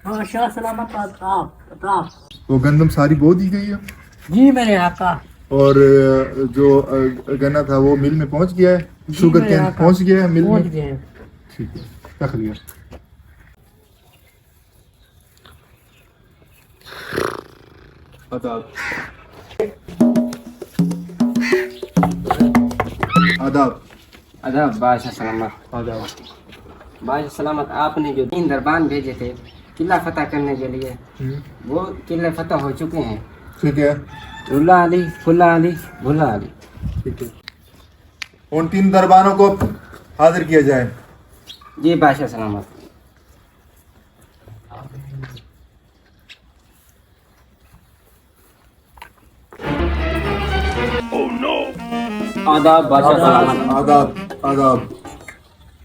बादशाह सलामत आप। वो गंदम सारी बो दी गई है जी मेरे आका। और जो गन्ना था वो मिल में पहुंच गया है, शुगर मेरे कैन आका, पहुंच गया है मिल पहुंच में। गए हैं। ठीक है, रख लिया। आदाब आदाब अदब बादशाह सलामत। आदाब। बादशाह सलामत, आपने जो 3 दरबान भेजे थे किला फतह करने के लिए, वो किले फतह हो चुके हैं। ठीक है, रुला अली, फुल्ला अली, भुला अली। ठीक है। उन 3 दरबारों को हाजिर किया जाए। जी बादशाह सलामत। आदाब बादशाह सलामत। आदाब आदाब।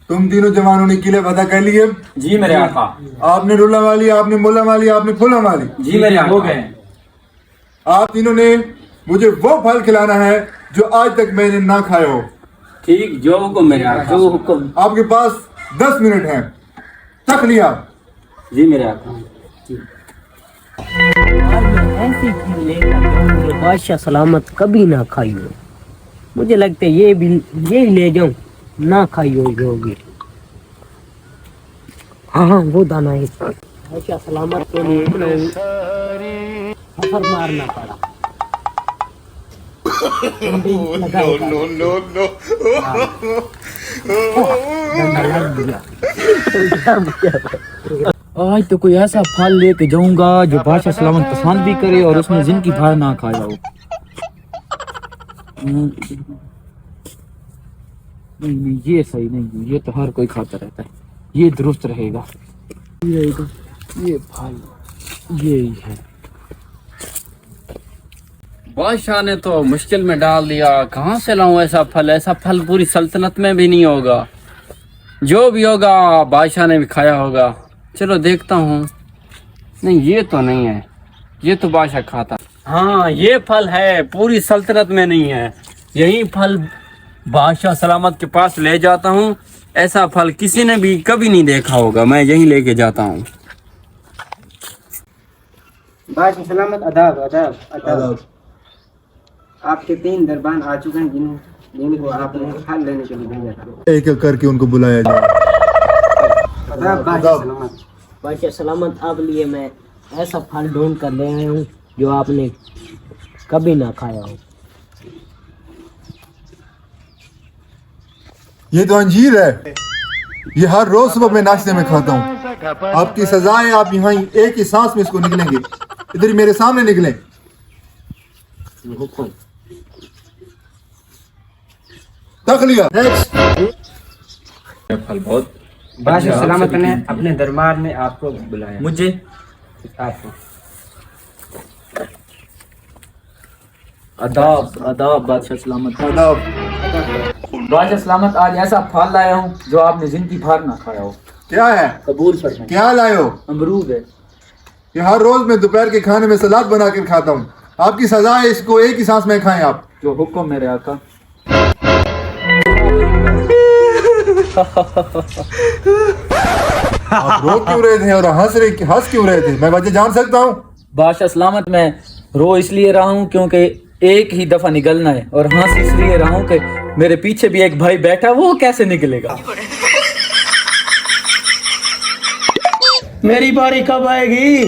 तुम तीनों जवानों ने किले फतह कर लिए। जी मेरे आका। आपने रुला वाली, आपने मुल्ला वाली, आपने फुल्ला वाली। जी मेरे आका। हो गए। आप तीनों ने मुझे वो फल खिलाना है जो आज तक मैंने ना खाया हो। ठीक, जो हुक्म मेरे आका। जो हुक्म। आपके पास 10 मिनट हैं, तक लिया। जी मेरे आका। आज मैं ऐसी चीज लेकर जाऊं जो बादशाह सलामत कभी ना खाई हो। मुझे लगता है ये ले जाऊं, ना खाई होगी। हाँ वो दाना है। बादशाह सलामत के लिए सफर मारना पड़ा। आज तो कोई ऐसा फल लेके जाऊंगा जो बादशाह सलामत पसंद भी करे और उसमें जिनकी भार ना खाया हो। नहीं, ये सही नहीं, ये तो हर कोई खाता रहता है, ये दुरुस्त रहेगा। ये फल यही है। बादशाह ने तो मुश्किल में डाल दिया। कहाँ से लाऊं ऐसा फल? ऐसा फल पूरी सल्तनत में भी नहीं होगा। जो भी होगा बादशाह ने भी खाया होगा। चलो देखता हूँ। नहीं, ये तो नहीं है, ये तो बादशाह खाता। हाँ, ये फल है, पूरी सल्तनत में नहीं है। यही फल बादशाह सलामत के पास ले जाता हूँ। ऐसा फल किसी ने भी कभी नहीं देखा होगा। मैं यही लेके जाता हूँ। बादशाह सलामत, अदाब अदाब आदाब। आपके 3 दरबान आ चुके हैं जिनको आपने फल लेने के लिए भेजा था। एक एक करके उनको बुलाया जाए। अदाब बादशाह सलामत। बादशाह सलामत, आप लिए मैं ऐसा फल ढूंढ कर ले आया हूँ जो आपने कभी ना खाया हो। ये तो अंजीर है। ये हर रोज सुबह मैं नाश्ते में खाता हूँ। आपकी सजा है, आप यहाँ एक ही सांस में इसको निकलेंगे। इधर ही मेरे सामने निकले। हुक्म। तक लिया। नेक्स्ट। फल बहुत। बादशाह सलामत ने अपने दरबार में आपको बुलाया। मुझे आपको अदाब अदाब बादशाह सलामत। आदाब। बादशाह सलामत, आज ऐसा फल लाया हूँ जो आपने जिनकी भार ना खाया हो। क्या है? कबूल फरमाएं। क्या लाए हो? अमरूद है। ये हर रोज मैं दोपहर के खाने में सलाद बना कर खाता हूँ। आपकी सजा है, इसको एक ही सांस में खाएं आप। जो हुक्म मेरे आका। आप रो क्यों रहे थे और हंस क्यों रहे थे? मैं वजह जान सकता हूँ? बादशाह सलामत, मैं रो इसलिए रहा हूँ क्योंकि एक ही दफा निकलना है, और हंस इसलिए रहा हूँ कि मेरे पीछे भी एक भाई बैठा, वो कैसे निकलेगा। मेरी बारी कब आएगी?